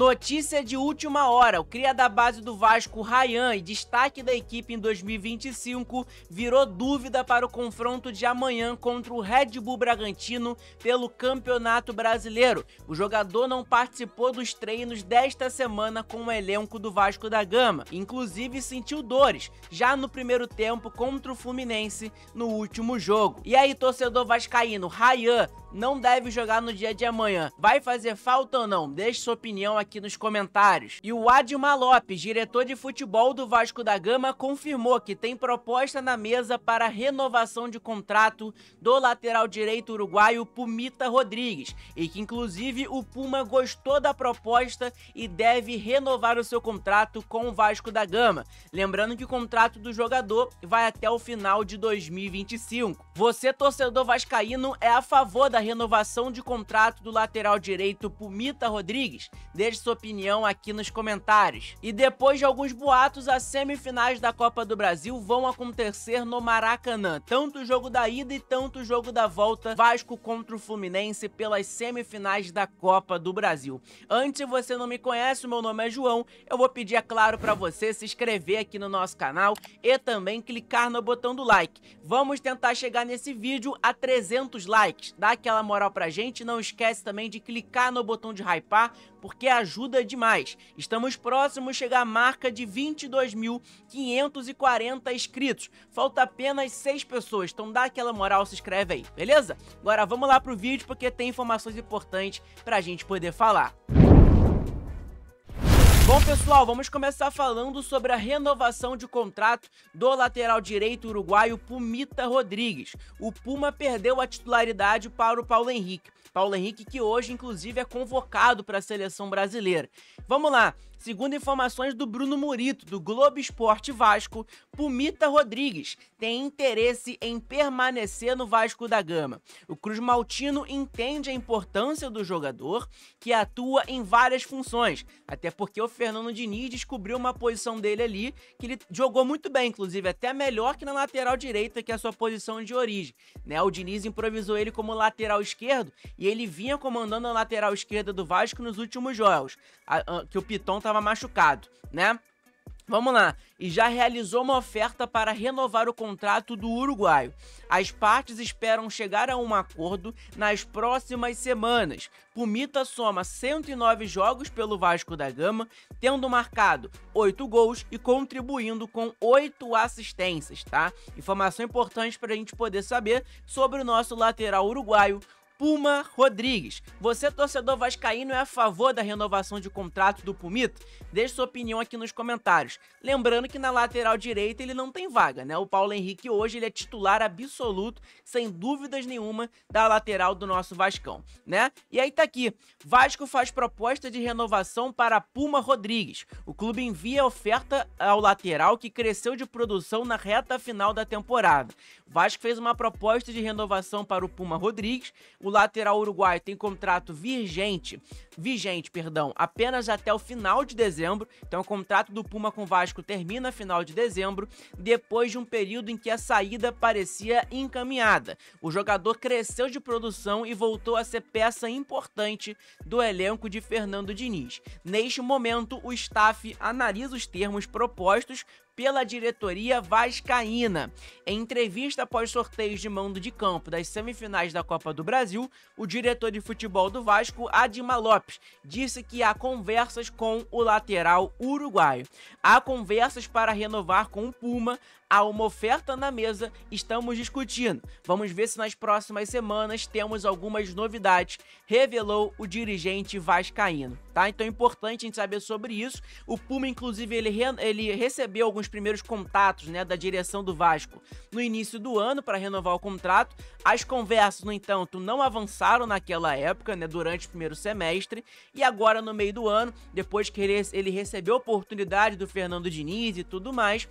Notícia de última hora: o cria da base do Vasco, Ryan, e destaque da equipe em 2025, virou dúvida para o confronto de amanhã contra o Red Bull Bragantino pelo Campeonato Brasileiro. O jogador não participou dos treinos desta semana com o elenco do Vasco da Gama, inclusive sentiu dores já no primeiro tempo contra o Fluminense no último jogo. E aí, torcedor vascaíno, Ryan não deve jogar no dia de amanhã. Vai fazer falta ou não? Deixe sua opinião aqui nos comentários. E o Admar Lopes, diretor de futebol do Vasco da Gama, confirmou que tem proposta na mesa para renovação de contrato do lateral direito uruguaio Pumita Rodrigues, e que inclusive o Puma gostou da proposta e deve renovar o seu contrato com o Vasco da Gama. Lembrando que o contrato do jogador vai até o final de 2025. Você, torcedor vascaíno, é a favor da renovação de contrato do lateral direito Pumita Rodrigues? Deixe sua opinião aqui nos comentários. E depois de alguns boatos, as semifinais da Copa do Brasil vão acontecer no Maracanã. Tanto o jogo da ida e tanto o jogo da volta, Vasco contra o Fluminense pelas semifinais da Copa do Brasil. Antes, se você não me conhece, o meu nome é João, eu vou pedir, é claro, para você se inscrever aqui no nosso canal e também clicar no botão do like. Vamos tentar chegar nesse vídeo a 300 likes. Dá aquela moral pra gente, não esquece também de clicar no botão de hypar, porque ajuda demais. Estamos próximos de chegar à marca de 22.540 inscritos. Falta apenas 6 pessoas, então dá aquela moral, se inscreve aí, beleza? Agora vamos lá pro vídeo, porque tem informações importantes pra gente poder falar. Bom, pessoal, vamos começar falando sobre a renovação de contrato do lateral direito uruguaio Pumita Rodrigues. O Puma perdeu a titularidade para o Paulo Henrique. Paulo Henrique, que hoje, inclusive, é convocado para a seleção brasileira. Vamos lá. Segundo informações do Bruno Murito, do Globo Esporte Vasco, Pumita Rodrigues tem interesse em permanecer no Vasco da Gama. O Cruz Maltino entende a importância do jogador, que atua em várias funções, até porque o Fernando Diniz descobriu uma posição dele ali, que ele jogou muito bem, inclusive até melhor que na lateral direita, que é a sua posição de origem, né? O Diniz improvisou ele como lateral esquerdo e ele vinha comandando a lateral esquerda do Vasco nos últimos jogos, que o Piton estava machucado, né? Vamos lá, e já realizou uma oferta para renovar o contrato do uruguaio. As partes esperam chegar a um acordo nas próximas semanas. Pumita soma 109 jogos pelo Vasco da Gama, tendo marcado 8 gols e contribuindo com 8 assistências, tá? Informação importante para a gente poder saber sobre o nosso lateral uruguaio, Puma Rodrigues. Você, torcedor vascaíno, é a favor da renovação de contrato do Pumita? Deixe sua opinião aqui nos comentários. Lembrando que na lateral direita ele não tem vaga, né? O Paulo Henrique hoje ele é titular absoluto, sem dúvidas nenhuma, da lateral do nosso Vascão, né? E aí tá aqui, Vasco faz proposta de renovação para Puma Rodrigues. O clube envia oferta ao lateral, que cresceu de produção na reta final da temporada. O Vasco fez uma proposta de renovação para o Puma Rodrigues. O lateral uruguaio tem contrato vigente, apenas até o final de dezembro. Então o contrato do Puma com o Vasco termina final de dezembro, depois de um período em que a saída parecia encaminhada. O jogador cresceu de produção e voltou a ser peça importante do elenco de Fernando Diniz. Neste momento, o staff analisa os termos propostos pela diretoria vascaína. Em entrevista após sorteios de mando de campo das semifinais da Copa do Brasil, o diretor de futebol do Vasco, Admar Lopes, disse que há conversas com o lateral uruguaio. Há conversas para renovar com o Puma, há uma oferta na mesa, estamos discutindo. Vamos ver se nas próximas semanas temos algumas novidades, revelou o dirigente vascaíno, tá? Então é importante a gente saber sobre isso. O Puma, inclusive, ele recebeu alguns primeiros contatos, né, da direção do Vasco no início do ano para renovar o contrato. As conversas, no entanto, não avançaram naquela época, né, durante o primeiro semestre, e agora no meio do ano, depois que ele recebeu a oportunidade do Fernando Diniz e tudo mais,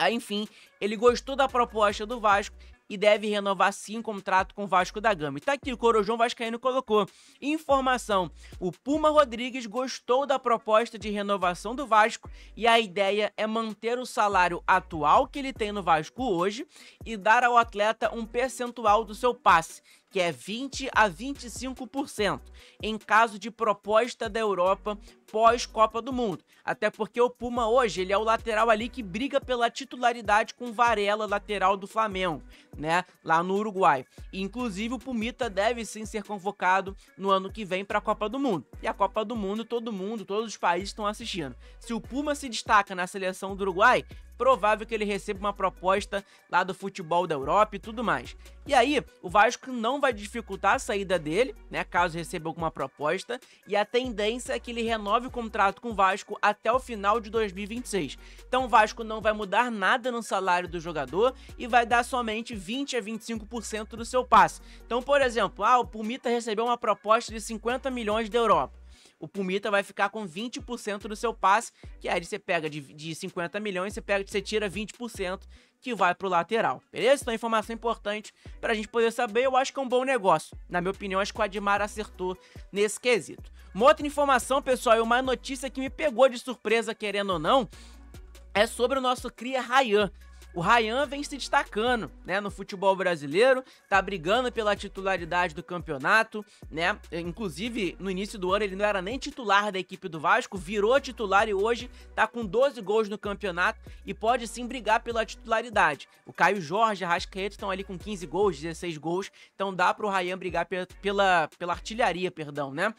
enfim, ele gostou da proposta do Vasco e deve renovar sim o contrato com o Vasco da Gama. E tá aqui, o Corujão Vascaíno colocou informação: o Puma Rodrigues gostou da proposta de renovação do Vasco e a ideia é manter o salário atual que ele tem no Vasco hoje e dar ao atleta um percentual do seu passe, que é 20 a 25%, em caso de proposta da Europa pós-Copa do Mundo. Até porque o Puma hoje, ele é o lateral ali que briga pela titularidade com o Varela, lateral do Flamengo, né, lá no Uruguai. E, inclusive, o Pumita deve sim ser convocado no ano que vem para a Copa do Mundo. E a Copa do Mundo, todos os países estão assistindo. Se o Puma se destaca na seleção do Uruguai, provável que ele receba uma proposta lá do futebol da Europa e tudo mais. E aí, o Vasco não vai dificultar a saída dele, né, caso receba alguma proposta, e a tendência é que ele renove o contrato com o Vasco até o final de 2026. Então o Vasco não vai mudar nada no salário do jogador e vai dar somente 20 a 25% do seu passe. Então, por exemplo, o Pumita recebeu uma proposta de 50 milhões da Europa. O Pumita vai ficar com 20% do seu passe, que aí você pega de 50 milhões, você tira 20% que vai pro lateral, beleza? Então, informação importante pra gente poder saber, eu acho que é um bom negócio. Na minha opinião, acho que o Admar acertou nesse quesito. Uma outra informação, pessoal, e uma notícia que me pegou de surpresa, querendo ou não, é sobre o nosso cria Ryan. O Ryan vem se destacando, né, no futebol brasileiro, tá brigando pela titularidade do campeonato, né, inclusive no início do ano ele não era nem titular da equipe do Vasco, virou titular e hoje tá com 12 gols no campeonato e pode sim brigar pela titularidade. O Caio Jorge e a Arrascaeta estão ali com 15 gols, 16 gols, então dá pro Ryan brigar pela artilharia, perdão, né.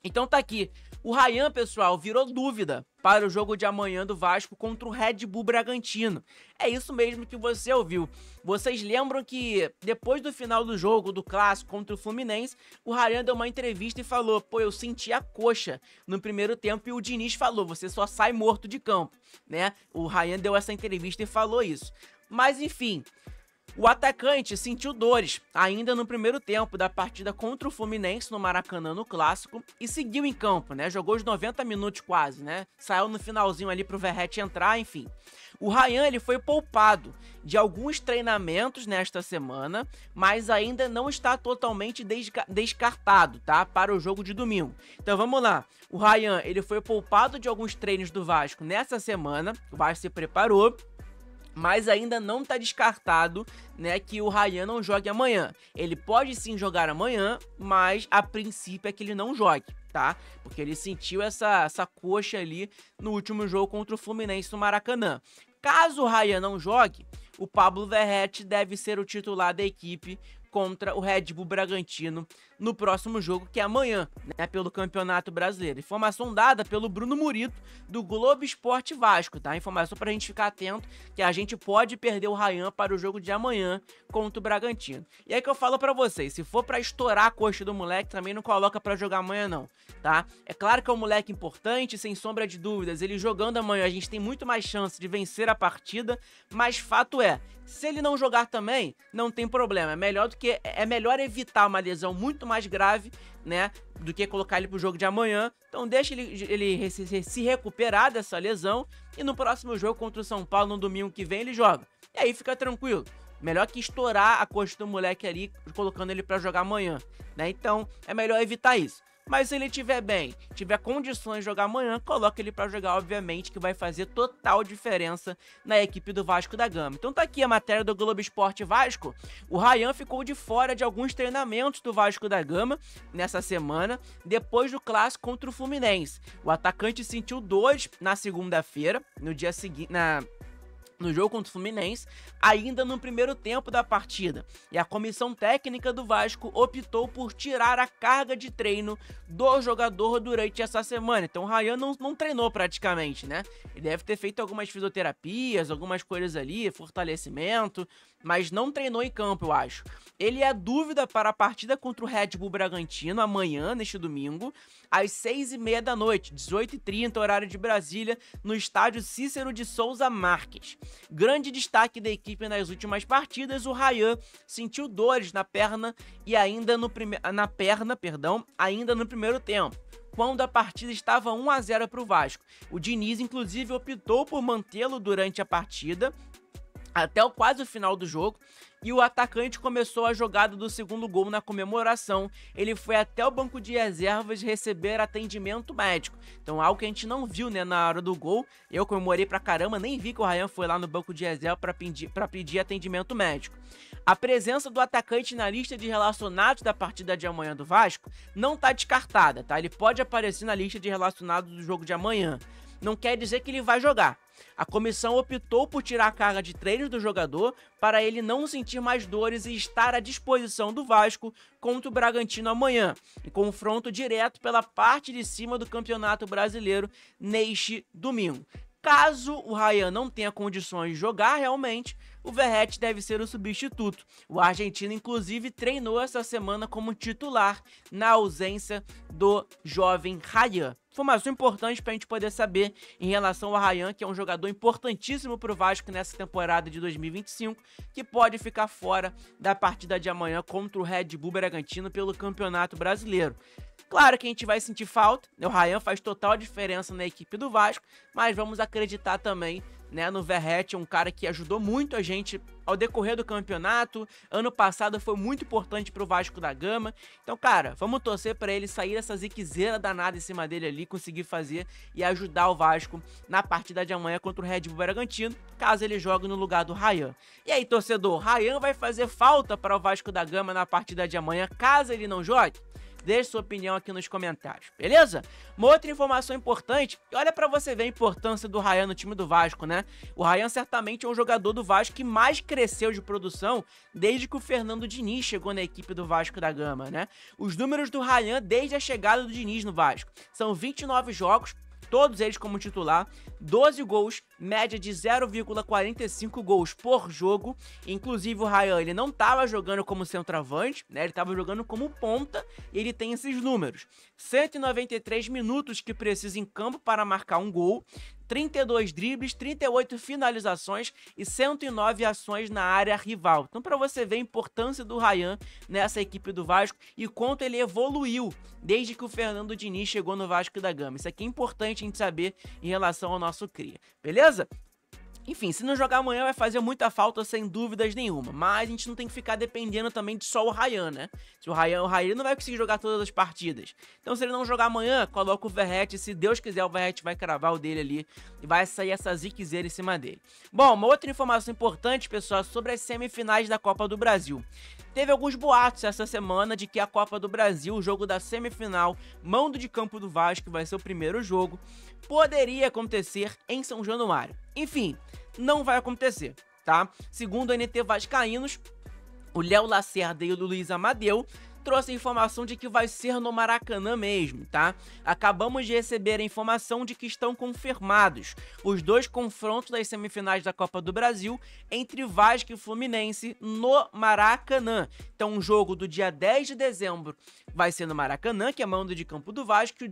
Então tá aqui, o Ryan, pessoal, virou dúvida para o jogo de amanhã do Vasco contra o Red Bull Bragantino. É isso mesmo que você ouviu. Vocês lembram que depois do final do jogo, do clássico contra o Fluminense, o Ryan deu uma entrevista e falou, pô, eu senti a coxa no primeiro tempo, e o Diniz falou, você só sai morto de campo, né? O Ryan deu essa entrevista e falou isso. Mas enfim, o atacante sentiu dores ainda no primeiro tempo da partida contra o Fluminense no Maracanã no Clássico e seguiu em campo, né? Jogou os 90 minutos quase, né? Saiu no finalzinho ali pro Verratti entrar, enfim. O Ryan, ele foi poupado de alguns treinamentos nesta semana, mas ainda não está totalmente descartado, tá? Para o jogo de domingo. Então vamos lá. O Ryan, ele foi poupado de alguns treinos do Vasco nessa semana, o Vasco se preparou, mas ainda não tá descartado, né, que o Ryan não jogue amanhã. Ele pode sim jogar amanhã, mas a princípio é que ele não jogue, tá? Porque ele sentiu essa coxa ali no último jogo contra o Fluminense no Maracanã. Caso o Ryan não jogue, o Pablo Verratti deve ser o titular da equipe contra o Red Bull Bragantino no próximo jogo, que é amanhã, né, pelo Campeonato Brasileiro. Informação dada pelo Bruno Murito, do Globo Esporte Vasco, tá? Informação pra gente ficar atento, que a gente pode perder o Ryan para o jogo de amanhã contra o Bragantino. E aí que eu falo pra vocês, se for pra estourar a coxa do moleque, também não coloca pra jogar amanhã não, tá? É claro que é um moleque importante, sem sombra de dúvidas, ele jogando amanhã a gente tem muito mais chance de vencer a partida, mas fato é, se ele não jogar também, não tem problema, é melhor evitar uma lesão muito mais grave, né, do que colocar ele pro jogo de amanhã. Então deixa ele se recuperar dessa lesão e no próximo jogo contra o São Paulo, no domingo que vem, ele joga. E aí fica tranquilo. Melhor que estourar a coxa do moleque ali, colocando ele pra jogar amanhã, né? Então é melhor evitar isso. Mas se ele estiver bem, tiver condições de jogar amanhã, coloca ele pra jogar, obviamente, que vai fazer total diferença na equipe do Vasco da Gama. Então tá aqui a matéria do Globo Esporte Vasco. O Ryan ficou de fora de alguns treinamentos do Vasco da Gama nessa semana, depois do clássico contra o Fluminense. O atacante sentiu dores na segunda-feira, no dia seguinte, no jogo contra o Fluminense, ainda no primeiro tempo da partida. E a comissão técnica do Vasco optou por tirar a carga de treino do jogador durante essa semana. Então o Ryan não treinou praticamente, né? Ele deve ter feito algumas fisioterapias, algumas coisas ali, fortalecimento, mas não treinou em campo, eu acho. Ele é dúvida para a partida contra o Red Bull Bragantino amanhã, neste domingo, às 6h30 da noite, 18h30, horário de Brasília, no estádio Cícero de Souza Marques. Grande destaque da equipe nas últimas partidas, o Ryan sentiu dores na perna e ainda no primeiro tempo, quando a partida estava 1-0 para o Vasco. O Diniz, inclusive, optou por mantê-lo durante a partida, até quase o final do jogo, e o atacante começou a jogada do segundo gol na comemoração. Ele foi até o banco de reservas receber atendimento médico. Então, algo que a gente não viu, né, na hora do gol. Eu comemorei pra caramba, nem vi que o Ryan foi lá no banco de reserva pra pedir atendimento médico. A presença do atacante na lista de relacionados da partida de amanhã do Vasco não tá descartada, tá? Ele pode aparecer na lista de relacionados do jogo de amanhã. Não quer dizer que ele vai jogar. A comissão optou por tirar a carga de treinos do jogador para ele não sentir mais dores e estar à disposição do Vasco contra o Bragantino amanhã, em confronto direto pela parte de cima do Campeonato Brasileiro neste domingo. Caso o Ryan não tenha condições de jogar realmente, o Verratti deve ser o substituto. O argentino, inclusive, treinou essa semana como titular na ausência do jovem Ryan. Informação importante para a gente poder saber em relação ao Ryan, que é um jogador importantíssimo para o Vasco nessa temporada de 2025, que pode ficar fora da partida de amanhã contra o Red Bull Bragantino pelo Campeonato Brasileiro. Claro que a gente vai sentir falta, né? O Ryan faz total diferença na equipe do Vasco, mas vamos acreditar também, né, no Verratti, um cara que ajudou muito a gente ao decorrer do campeonato. Ano passado foi muito importante pro Vasco da Gama. Então, cara, vamos torcer para ele sair dessa ziquezeira danada em cima dele ali, conseguir fazer e ajudar o Vasco na partida de amanhã contra o Red Bull Bragantino, caso ele jogue no lugar do Ryan. E aí, torcedor, Ryan vai fazer falta para o Vasco da Gama na partida de amanhã, caso ele não jogue? Deixe sua opinião aqui nos comentários, beleza? Uma outra informação importante, e olha pra você ver a importância do Ryan no time do Vasco, né? O Ryan certamente é um jogador do Vasco que mais cresceu de produção desde que o Fernando Diniz chegou na equipe do Vasco da Gama, né? Os números do Ryan desde a chegada do Diniz no Vasco são 29 jogos, todos eles como titular, 12 gols, média de 0,45 gols por jogo. Inclusive o Ryan, ele não estava jogando como centroavante, né? Ele estava jogando como ponta e ele tem esses números. 193 minutos que precisa em campo para marcar um gol, 32 dribles, 38 finalizações e 109 ações na área rival. Então, para você ver a importância do Ryan nessa equipe do Vasco e quanto ele evoluiu desde que o Fernando Diniz chegou no Vasco da Gama. Isso aqui é importante a gente saber em relação ao nosso cria, beleza? Enfim, se não jogar amanhã vai fazer muita falta sem dúvidas nenhuma, mas a gente não tem que ficar dependendo também de só o Ryan, né? Se o Ryan não vai conseguir jogar todas as partidas. Então se ele não jogar amanhã, coloca o Verratti, se Deus quiser o Verratti vai cravar o dele ali e vai sair essa ziquezeira em cima dele. Bom, uma outra informação importante, pessoal, sobre as semifinais da Copa do Brasil. Teve alguns boatos essa semana de que a Copa do Brasil, o jogo da semifinal, mando de campo do Vasco, que vai ser o primeiro jogo, poderia acontecer em São Januário. Enfim, não vai acontecer, tá? Segundo a NT Vascaínos, o Léo Lacerda e o Luiz Amadeu trouxe a informação de que vai ser no Maracanã mesmo, tá? Acabamos de receber a informação de que estão confirmados os dois confrontos das semifinais da Copa do Brasil entre Vasco e Fluminense no Maracanã. Então, um jogo do dia 10 de dezembro vai ser no Maracanã, que é mando de campo do Vasco, e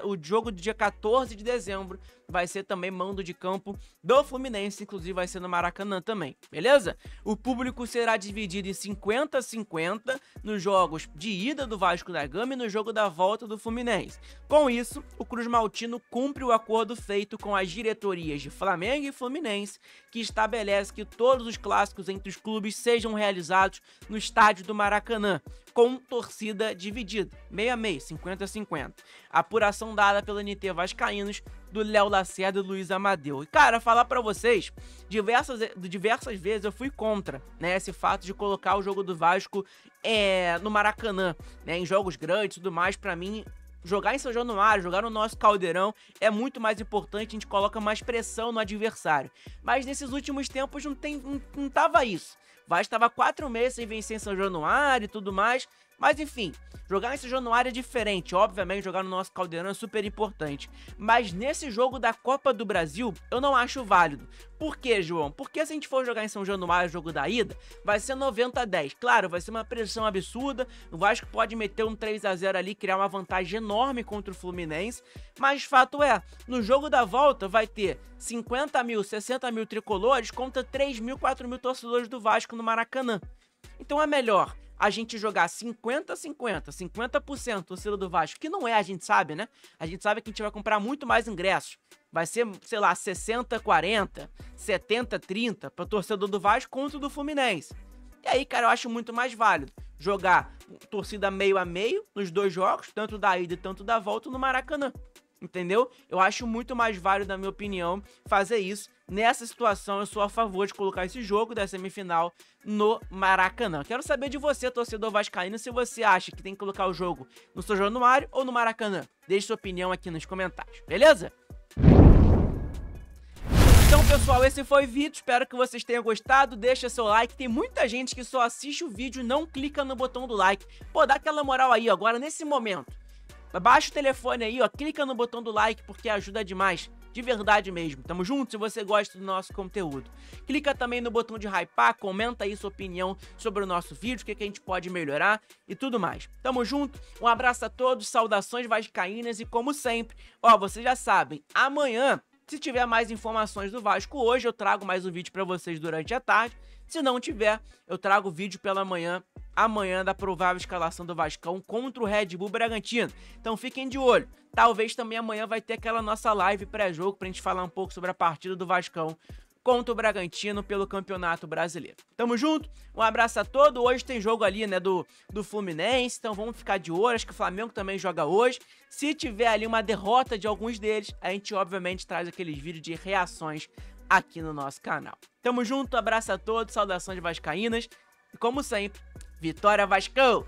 o jogo do dia 14 de dezembro vai ser também mando de campo do Fluminense, inclusive vai ser no Maracanã também, beleza? O público será dividido em 50-50 nos jogos de ida do Vasco da Gama e no jogo da volta do Fluminense. Com isso, o Cruz Maltino cumpre o acordo feito com as diretorias de Flamengo e Fluminense, que estabelece que todos os clássicos entre os clubes sejam realizados no estádio do Maracanã, com torcida dividida, 6-6, 50-50. Apuração dada pela NT Vascaínos, do Léo Lacerda e do Luiz Amadeu. E, cara, falar pra vocês, diversas vezes eu fui contra, né, esse fato de colocar o jogo do Vasco no Maracanã, né, em jogos grandes e tudo mais. Pra mim, jogar em São Januário, jogar no nosso Caldeirão é muito mais importante, a gente coloca mais pressão no adversário. Mas nesses últimos tempos não tava isso. O Vasco estava 4 meses sem vencer em São Januário e tudo mais. Mas enfim, jogar em São Januário é diferente. Obviamente, jogar no nosso Caldeirão é super importante. Mas nesse jogo da Copa do Brasil, eu não acho válido. Por quê, João? Porque se a gente for jogar em São Januário, o jogo da ida, vai ser 90-10. Claro, vai ser uma pressão absurda. O Vasco pode meter um 3-0 ali, criar uma vantagem enorme contra o Fluminense. Mas fato é, no jogo da volta vai ter 50 mil, 60 mil tricolores contra 3 mil, 4 mil torcedores do Vasco no Maracanã. Então é melhor a gente jogar 50-50, 50% torcida do Vasco, que não é, a gente sabe, né? A gente sabe que a gente vai comprar muito mais ingressos. Vai ser, sei lá, 60-40, 70-30 para torcedor do Vasco contra o do Fluminense. E aí, cara, eu acho muito mais válido jogar torcida meio a meio nos dois jogos, tanto da ida e tanto da volta, no Maracanã. Entendeu? Eu acho muito mais válido, na minha opinião, fazer isso. Nessa situação, eu sou a favor de colocar esse jogo da semifinal no Maracanã. Quero saber de você, torcedor vascaíno, se você acha que tem que colocar o jogo no São Januário ou no Maracanã. Deixe sua opinião aqui nos comentários, beleza? Então, pessoal, esse foi o vídeo, espero que vocês tenham gostado, deixa seu like, tem muita gente que só assiste o vídeo e não clica no botão do like. Pô, dá aquela moral aí, agora, nesse momento. Baixa o telefone aí, ó, clica no botão do like porque ajuda demais, de verdade mesmo. Tamo junto se você gosta do nosso conteúdo. Clica também no botão de hypar, comenta aí sua opinião sobre o nosso vídeo, o que a gente pode melhorar e tudo mais. Tamo junto, um abraço a todos, saudações vascaínas e como sempre, ó, vocês já sabem, amanhã, se tiver mais informações do Vasco hoje, eu trago mais um vídeo pra vocês durante a tarde. Se não tiver, eu trago o vídeo pela manhã, amanhã, da provável escalação do Vascão contra o Red Bull Bragantino. Então fiquem de olho. Talvez também amanhã vai ter aquela nossa live pré-jogo pra gente falar um pouco sobre a partida do Vascão contra o Bragantino pelo Campeonato Brasileiro. Tamo junto, um abraço a todos. Hoje tem jogo ali, né, do Fluminense, então vamos ficar de olho. Acho que o Flamengo também joga hoje. Se tiver ali uma derrota de alguns deles, a gente obviamente traz aqueles vídeos de reações aqui no nosso canal. Tamo junto, abraço a todos, saudações vascaínas e como sempre, Vitória Vascão!